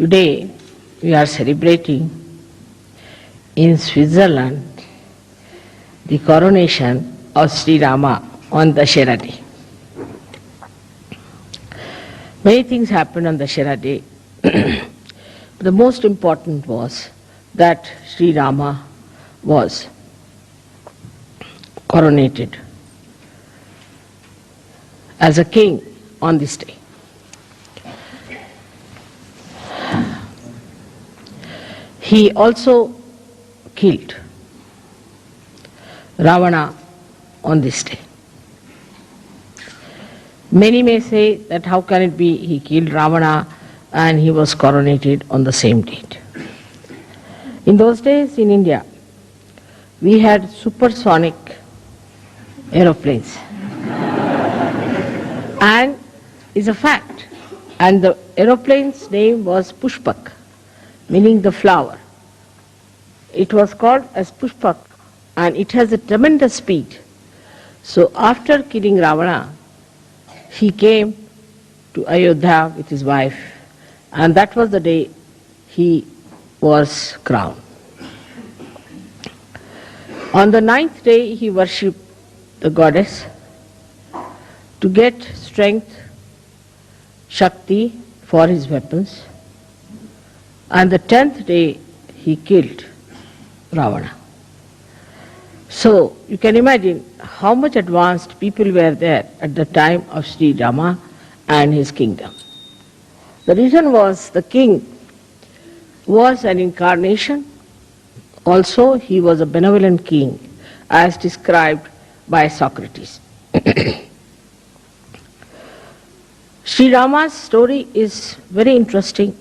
Today we are celebrating in Switzerland the coronation of Sri Rama on Dashera Day. Many things happened on Dashera Day. The most important was that Sri Rama was coronated as a king on this day. He also killed Ravana on this day. Many may say that how can it be he killed Ravana and he was coronated on the same date. In those days in India, we had supersonic aeroplanes. And it's a fact. And the aeroplane's name was Pushpak, meaning the flower. It was called as Pushpak and it has a tremendous speed. So after killing Ravana, he came to Ayodhya with his wife, and that was the day he was crowned. On the 9th day, he worshipped the goddess to get strength, Shakti for his weapons, and the 10th day, he killed Ravana. So you can imagine how much advanced people were there at the time of Sri Rama and his kingdom. The reason was the king was an incarnation. Also, he was a benevolent king, as described by Socrates. Sri Rama's story is very interesting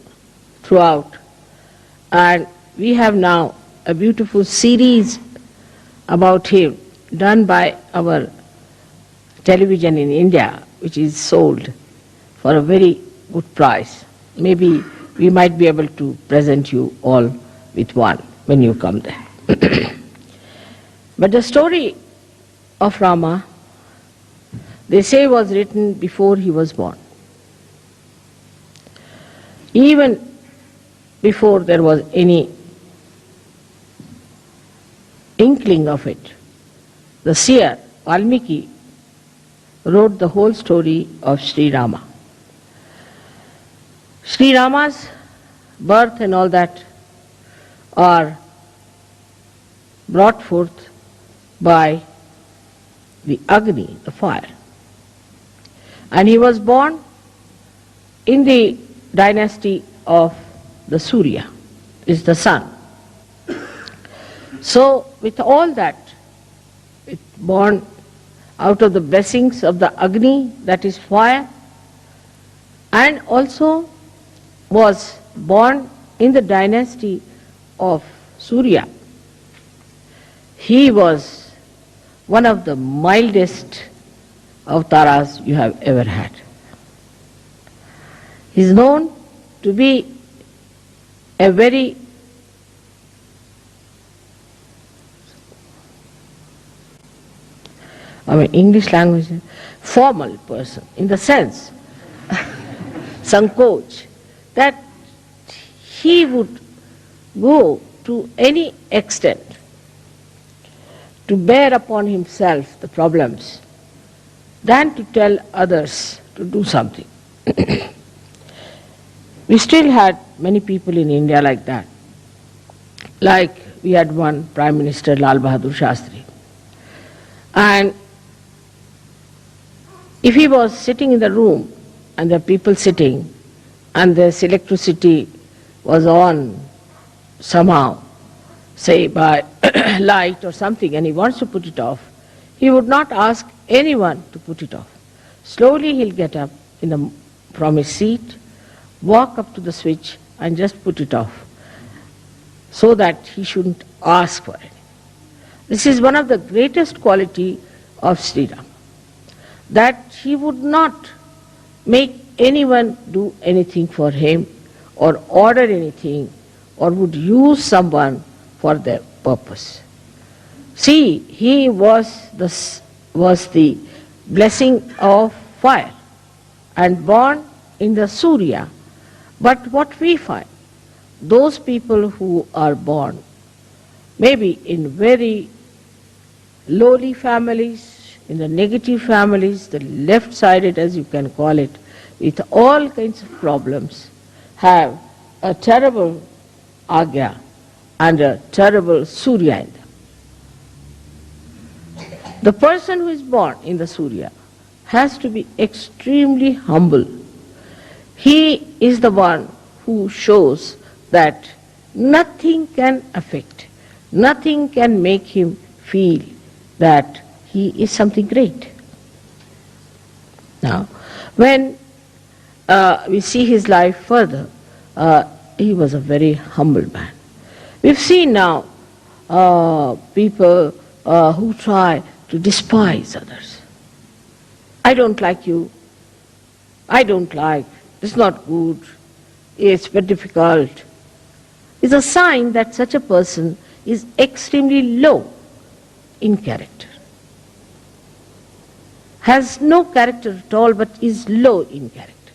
throughout, and we have now a beautiful series about him done by our television in India, which is sold for a very good price. Maybe we might be able to present you all with one when you come there. But the story of Rama, they say, was written before he was born. Even before there was any inkling of it, the seer Valmiki wrote the whole story of Sri Rama. Sri Rama's birth and all that are brought forth by the Agni, the fire. And he was born in the dynasty of the Surya, is the sun. So with all that, it born out of the blessings of the Agni, that is fire, and also was born in the dynasty of Surya. He was one of the mildest avatars you have ever had. He is known to be a very English language, formal person, in the sense, Sankoch, that he would go to any extent to bear upon himself the problems than to tell others to do something. We still had many people in India like that. Like we had one Prime Minister, Lal Bahadur Shastri. And if he was sitting in the room and there are people sitting and this electricity was on somehow, say by light or something, and he wants to put it off, he would not ask anyone to put it off. Slowly he'll get up from his seat, walk up to the switch and just put it off, so that he shouldn't ask for it. This is one of the greatest quality of Sri Rama, that he would not make anyone do anything for him or order anything or would use someone for their purpose. See, he was the blessing of fire and born in the Surya, But what we find, those people who are born maybe in very lowly families, in the negative families, the left-sided as you can call it, with all kinds of problems, have a terrible agya and a terrible surya in them. The person who is born in the surya has to be extremely humble. He is the one who shows that nothing can affect, nothing can make him feel that he is something great. Now, when we see his life further, he was a very humble man. We've seen now people who try to despise others. I don't like you. I don't like. It's not good. It's very difficult. It's a sign that such a person is extremely low in character. Has no character at all, but is low in character.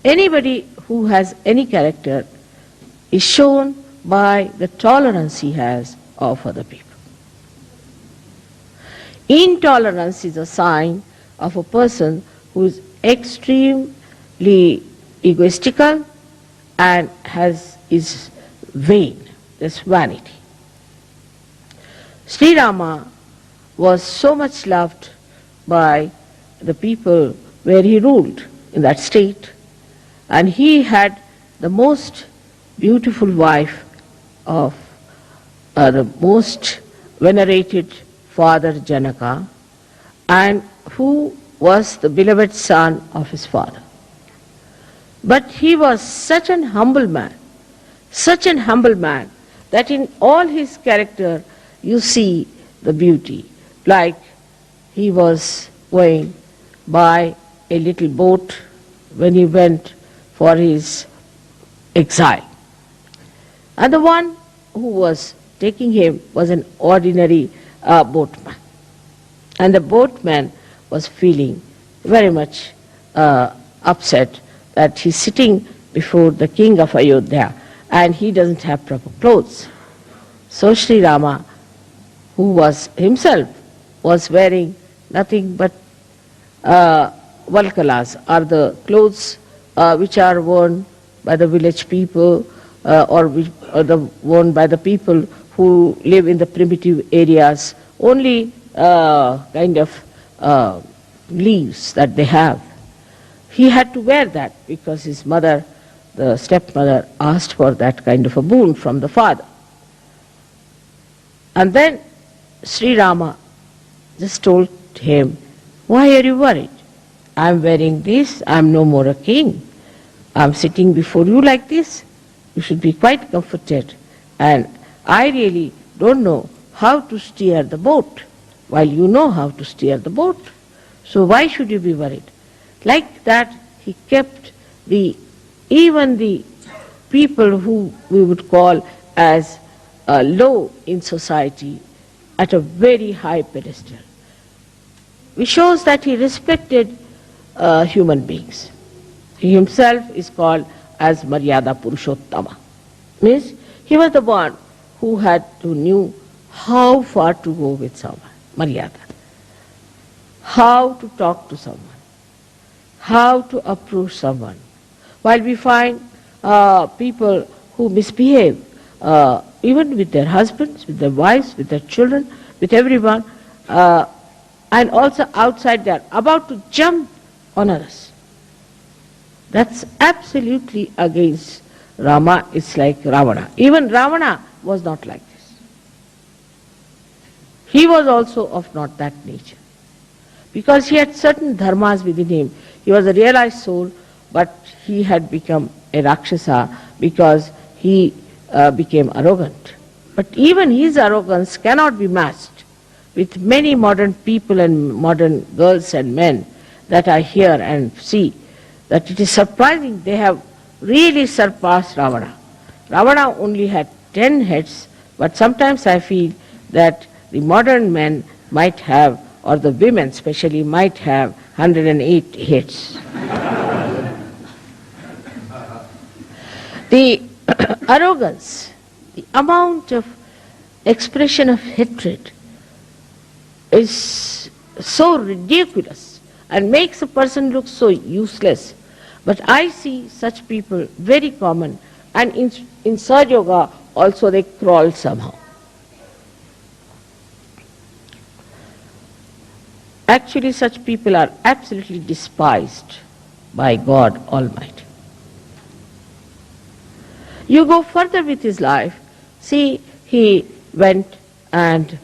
Anybody who has any character is shown by the tolerance he has of other people. Intolerance is a sign of a person who is extremely egoistical and is vain, there's vanity. Sri Rama was so much loved by the people where he ruled in that state, and he had the most beautiful wife of the most venerated father Janaka, and who was the beloved son of his father. But he was such an humble man that in all his character you see the beauty. Like he was going by a little boat when he went for his exile. And the one who was taking him was an ordinary boatman. And the boatman was feeling very much upset that he's sitting before the king of Ayodhya and he doesn't have proper clothes. So Sri Rama, who was himself was wearing nothing but valkalas, are the clothes which are worn by the village people or worn by the people who live in the primitive areas, only kind of leaves that they have. He had to wear that because his mother, the stepmother, asked for that kind of a boon from the father. And then Sri Rama just told him, "Why are you worried? I'm wearing this, I'm no more a king. I'm sitting before you like this. You should be quite comforted. And I really don't know how to steer the boat, while you know how to steer the boat. So why should you be worried?" Like that, he kept even the people who we would call as low in society at a very high pedestal. Which shows that he respected human beings. He himself is called as Maryada Purushottama. Means he was the one who knew how far to go with someone, Maryada. How to talk to someone. How to approach someone. While we find people who misbehave, even with their husbands, with their wives, with their children, with everyone, and also outside they are about to jump on others. That's absolutely against Rama. It's like Ravana. Even Ravana was not like this. He was also of not that nature. Because he had certain dharmas within him. He was a realized soul, but he had become a Rakshasa because he became arrogant. But even his arrogance cannot be matched with many modern people and modern girls and men that I hear and see, that it is surprising they have really surpassed Ravana. Ravana only had 10 heads, but sometimes I feel that the modern men might have, or the women especially, might have 108 heads. The arrogance, the amount of expression of hatred is so ridiculous and makes a person look so useless. But I see such people very common, and in Sahaja Yoga also they crawl somehow. Actually, such people are absolutely despised by God Almighty. You go further with his life. See, he went and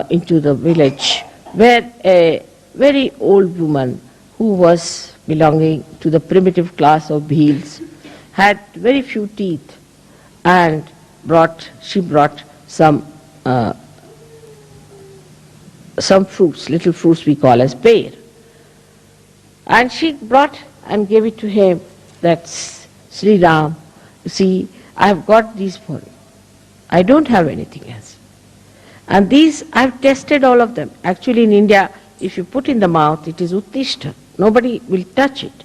into the village where a very old woman who was belonging to the primitive class of Bhils had very few teeth, and she brought some fruits, little fruits we call as pear. And she brought and gave it to him, that's Sri Ram. You see, I have got these for you. I don't have anything else. And these, I have tested all of them. Actually in India, if you put in the mouth, it is uttishta. Nobody will touch it.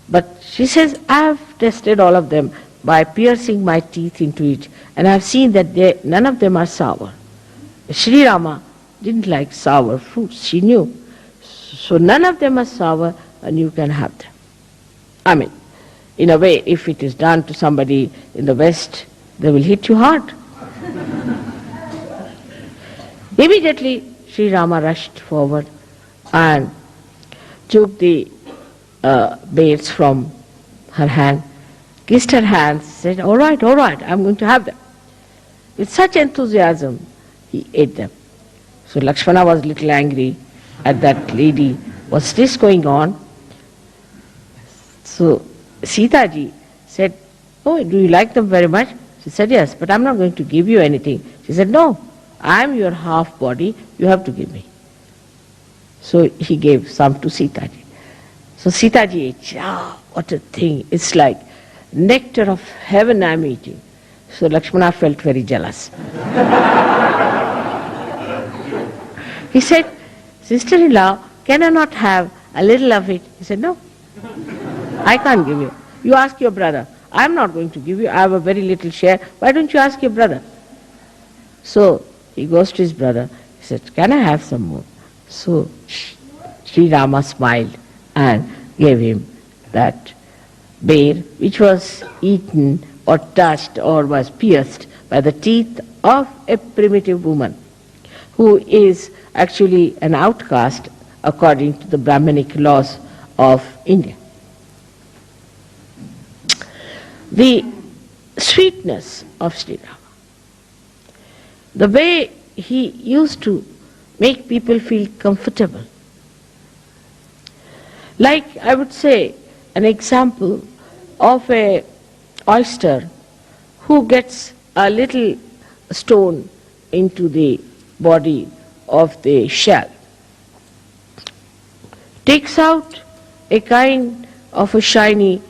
But she says, I have tested all of them by piercing my teeth into it, and I have seen that none of them are sour. Sri Rama didn't like sour fruits, she knew. So none of them are sour, and you can have them. I mean, in a way, if it is done to somebody in the West, they will hit you hard. Immediately, Sri Rama rushed forward and took the beads from her hand, kissed her hands, said, all right, I'm going to have them. With such enthusiasm, he ate them. So Lakshmana was a little angry at that lady. What's this going on? So Sita ji said, oh, do you like them very much? She said, yes, but I'm not going to give you anything. She said, no, I'm your half body, you have to give me. So he gave some to Sita ji. So Sita ji ate, what a thing, it's like nectar of heaven I'm eating. So Lakshmana felt very jealous. He said, sister-in-law, can I not have a little of it? He said, no, I can't give you. You ask your brother. I'm not going to give you. I have a very little share. Why don't you ask your brother? So he goes to his brother. He said, can I have some more? So Sri Rama smiled and gave him that bear, which was eaten or touched or was pierced by the teeth of a primitive woman who is actually an outcast according to the Brahmanic laws of India. The sweetness of Sri Rama, the way he used to make people feel comfortable. Like, I would say, an example of a oyster who gets a little stone into the body of the shell, takes out a kind of a shiny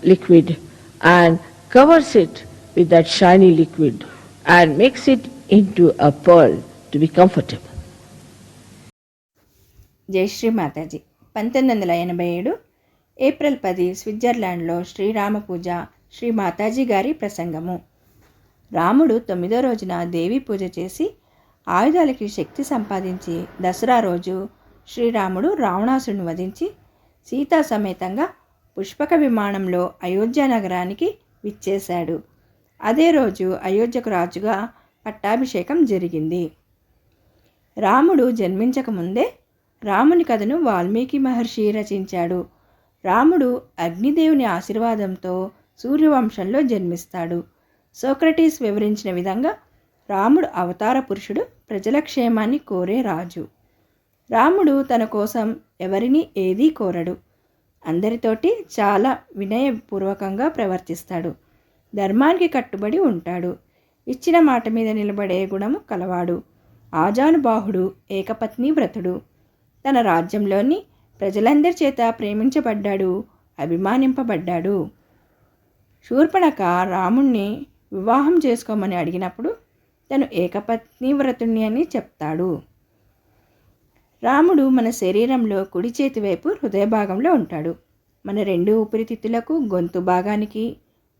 liquid and covers it with that shiny liquid and makes it into a pearl to be comfortable. జై Shri Mataji. 1987 April 10 స్విట్జర్లాండ్లో Srirama పూజ శ్రీ మాతాజీ గారి ప్రసంగము. రాముడు 9వ రోజున దేవీ పూజ చేసి ఆయుధాలకి శక్తి సంపాదించి దసరా రోజు శ్రీరాముడు రావణాసురుని వధించి సీతా సమేతంగా పుష్పక విమానంలో అయోధ్య నగరానికి విచ్చేశాడు. అదే రోజు అయోధ్యకు రాజుగా పట్టాభిషేకం జరిగింది. రాముడు జన్మించకముందే రాముని కథను వాల్మీకి మహర్షి రచించాడు. రాముడు అగ్నిదేవుని ఆశీర్వాదంతో సూర్యవంశంలో జన్మిస్తాడు. సోక్రటీస్ వివరించిన విధంగా రాముడు అవతార పురుషుడు, ప్రజల క్షేమాన్ని కోరే రాజు. రాముడు తన కోసం ఎవరిని ఏదీ కోరడు. అందరితోటి చాలా వినయపూర్వకంగా ప్రవర్తిస్తాడు. ధర్మానికి కట్టుబడి ఉంటాడు. ఇచ్చిన మాట మీద నిలబడే గుణము కలవాడు. ఆజానుబాహుడు, ఏకపత్ని వ్రతుడు. తన రాజ్యంలోని ప్రజలందరి చేత ప్రేమించబడ్డాడు, అభిమానింపబడ్డాడు. శూర్పణఖ రాముణ్ణి వివాహం చేసుకోమని అడిగినప్పుడు తను ఏకపత్ని వ్రతుణ్ణి అని చెప్తాడు. రాముడు మన శరీరంలో కుడి చేతి వైపు హృదయ భాగంలో ఉంటాడు. మన 2 ఊపిరితిత్తులకు, గొంతు భాగానికి,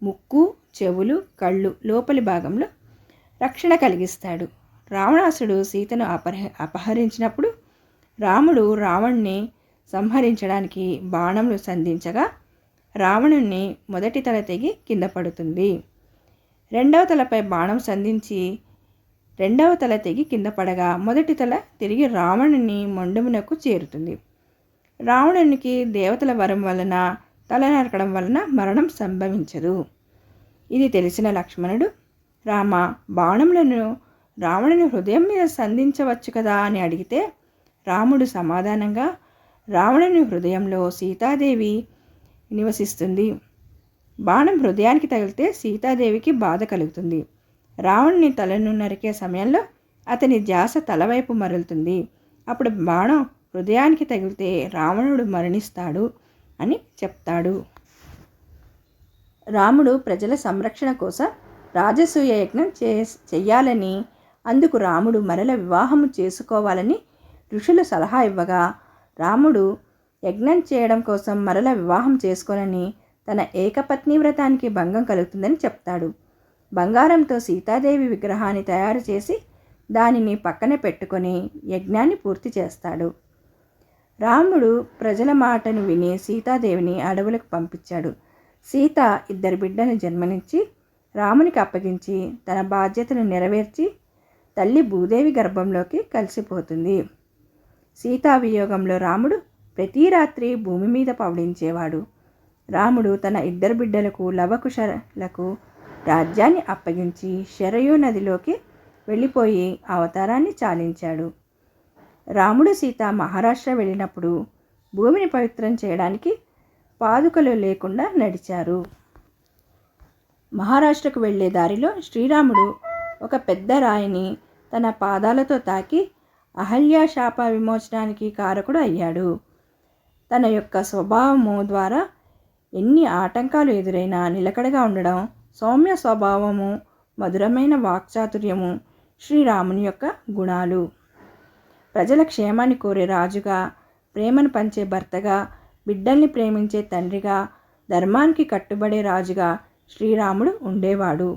ముక్కు, చెవులు, కళ్ళు లోపలి భాగంలో రక్షణ కలిగిస్తాడు. రావణాసుడు సీతను అపహరించినప్పుడు రాముడు రావణ్ణి సంహరించడానికి బాణములు సంధించగా రావణుని మొదటి తల తెగి కింద పడుతుంది. రెండవ తలపై బాణం సంధించి రెండవ తల తెగి కింద పడగా మొదటి తల తిరిగి రావణుని మొండమునకు చేరుతుంది. రావణునికి దేవతల వరం వలన తల నరకడం వలన మరణం సంభవించదు. ఇది తెలిసిన లక్ష్మణుడు, రామ, బాణములను రావణుని హృదయం మీద సంధించవచ్చు కదా అని అడిగితే రాముడు సమాధానంగా, రావణుని హృదయంలో సీతాదేవి నివసిస్తుంది. బాణం హృదయానికి తగిలితే సీతాదేవికి బాధ కలుగుతుంది. రావణుని తలను నరికే సమయంలో అతని ధ్యాస తలవైపు మరలుతుంది. అప్పుడు బాణం హృదయానికి తగిలితే రావణుడు మరణిస్తాడు అని చెప్తాడు. రాముడు ప్రజల సంరక్షణ కోసం రాజసూయ యజ్ఞం చెయ్యాలని, అందుకు రాముడు మరల వివాహము చేసుకోవాలని ఋషులు సలహా ఇవ్వగా రాముడు యజ్ఞం చేయడం కోసం మరల వివాహం చేసుకోనని, తన ఏకపత్ని వ్రతానికి భంగం కలుగుతుందని చెప్తాడు. బంగారంతో సీతాదేవి విగ్రహాన్ని తయారు చేసి దానిని పక్కన పెట్టుకొని యజ్ఞాన్ని పూర్తి చేస్తాడు. రాముడు ప్రజల మాటను విని సీతాదేవిని అడవులకు పంపించాడు. సీత 2 బిడ్డను జన్మనిచ్చి రామునికి అప్పగించి తన బాధ్యతను నెరవేర్చి తల్లి భూదేవి గర్భంలోకి కలిసిపోతుంది. సీతావియోగంలో రాముడు ప్రతి రాత్రి భూమి మీద పవడించేవాడు. రాముడు తన 2 బిడ్డలకు లవకుశలకు రాజ్యాన్ని అప్పగించి శరయూ నదిలోకి వెళ్ళిపోయి అవతారాన్ని చాలించాడు. రాముడు సీత మహారాష్ట్ర వెళ్ళినప్పుడు భూమిని పవిత్రం చేయడానికి పాదుకలు లేకుండా నడిచారు. మహారాష్ట్రకు వెళ్ళే దారిలో శ్రీరాముడు ఒక పెద్ద రాయిని తన పాదాలతో తాకి అహల్య శాప విమోచనానికి కారకుడు అయ్యాడు. తన యొక్క స్వభావము ద్వారా ఎన్ని ఆటంకాలు ఎదురైనా నిలకడగా ఉండడం, సౌమ్య స్వభావము, మధురమైన వాక్చాతుర్యము శ్రీరాముని యొక్క గుణాలు. ప్రజల క్షేమాన్ని కోరే రాజుగా, ప్రేమను పంచే భర్తగా, బిడ్డల్ని ప్రేమించే తండ్రిగా, ధర్మానికి కట్టుబడే రాజుగా శ్రీరాముడు ఉండేవాడు.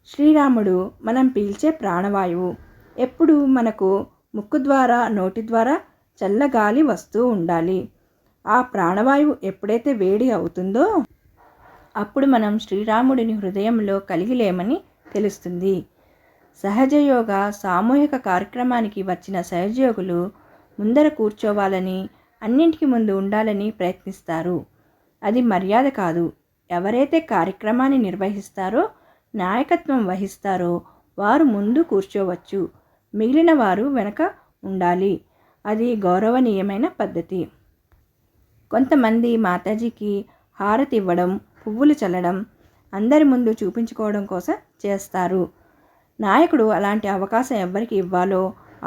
శ్రీరాముడు మనం పీల్చే ప్రాణవాయువు. ఎప్పుడు మనకు ముక్కు ద్వారా, నోటి ద్వారా చల్లగాలి వస్తూ ఉండాలి. ఆ ప్రాణవాయువు ఎప్పుడైతే వేడి అవుతుందో అప్పుడు మనం శ్రీరాముడిని హృదయంలో కలిగి లేమని తెలుస్తుంది. సహజయోగ సామూహిక కార్యక్రమానికి వచ్చిన సహజయోగులు ముందర కూర్చోవాలని, అన్నింటికి ముందు ఉండాలని ప్రయత్నిస్తారు. అది మర్యాద కాదు. ఎవరైతే కార్యక్రమాన్ని నిర్వహిస్తారో, నాయకత్వం వహిస్తారో వారు ముందు కూర్చోవచ్చు, మిగిలిన వారు వెనక ఉండాలి. అది గౌరవనీయమైన పద్ధతి. కొంతమంది మాతాజీకి హారతి ఇవ్వడం, పువ్వులు చల్లడం అందరి ముందు చూపించుకోవడం కోసం చేస్తారు. నాయకుడు అలాంటి అవకాశం ఎవరికి ఇవ్వాలో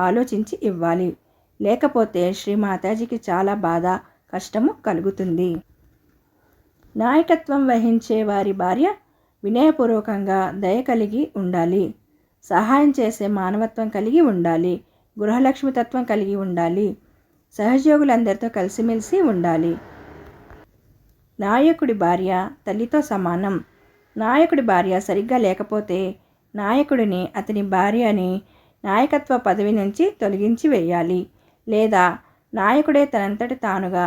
ఆలోచించి ఇవ్వాలి. లేకపోతే శ్రీ మాతాజీకి చాలా బాధ, కష్టము కలుగుతుంది. నాయకత్వం వహించే వారి భార్య వినయపూర్వకంగా దయ కలిగి ఉండాలి. సహాయం చేసే మానవత్వం కలిగి ఉండాలి. గృహలక్ష్మి తత్వం కలిగి ఉండాలి. సహజయోగులందరితో కలిసిమెలిసి ఉండాలి. నాయకుడి భార్య తల్లితో సమానం. నాయకుడి భార్య సరిగ్గా లేకపోతే నాయకుడిని, అతని భార్యని నాయకత్వ పదవి నుంచి తొలగించి వేయాలి. లేదా నాయకుడే తనంతటి తానుగా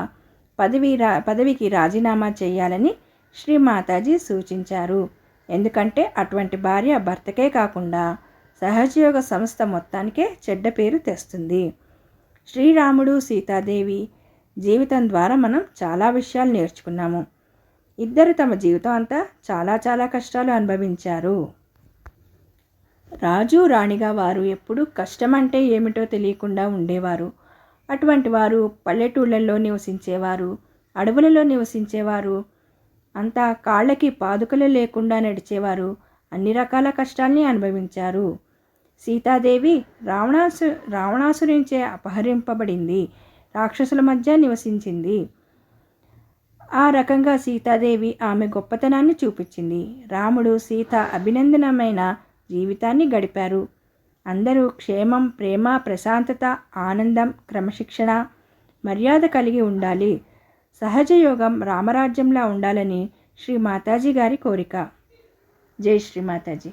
పదవికి రాజీనామా చేయాలని శ్రీ మాతాజీ సూచించారు. ఎందుకంటే అటువంటి భార్య భర్తకే కాకుండా సహజయోగ సంస్థ మొత్తానికే చెడ్డ పేరు తెస్తుంది. శ్రీరాముడు, సీతాదేవి జీవితం ద్వారా మనం చాలా విషయాలు నేర్చుకున్నాము. ఇద్దరు తమ జీవితం అంతా చాలా కష్టాలు అనుభవించారు. రాజు, రాణిగా వారు ఎప్పుడూ కష్టం అంటే ఏమిటో తెలియకుండా ఉండేవారు. అటువంటి వారు పల్లెటూళ్ళల్లో నివసించేవారు, అడవులలో నివసించేవారు, అంతా కాళ్ళకి పాదుకలు లేకుండా నడిచేవారు. అన్ని రకాల కష్టాల్ని అనుభవించారు. సీతాదేవి రావణాసురునిచే అపహరింపబడింది, రాక్షసుల మధ్య నివసించింది. ఆ రకంగా సీతాదేవి ఆమె గొప్పతనాన్ని చూపించింది. రాముడు, సీత అభినందనమైన జీవితాన్ని గడిపారు. అందరూ క్షేమం, ప్రేమ, ప్రశాంతత, ఆనందం, క్రమశిక్షణ, మర్యాద కలిగి ఉండాలి. సహజయోగం రామరాజ్యంలా ఉండాలని శ్రీ మాతాజీ గారి కోరిక. జై శ్రీ మాతాజీ.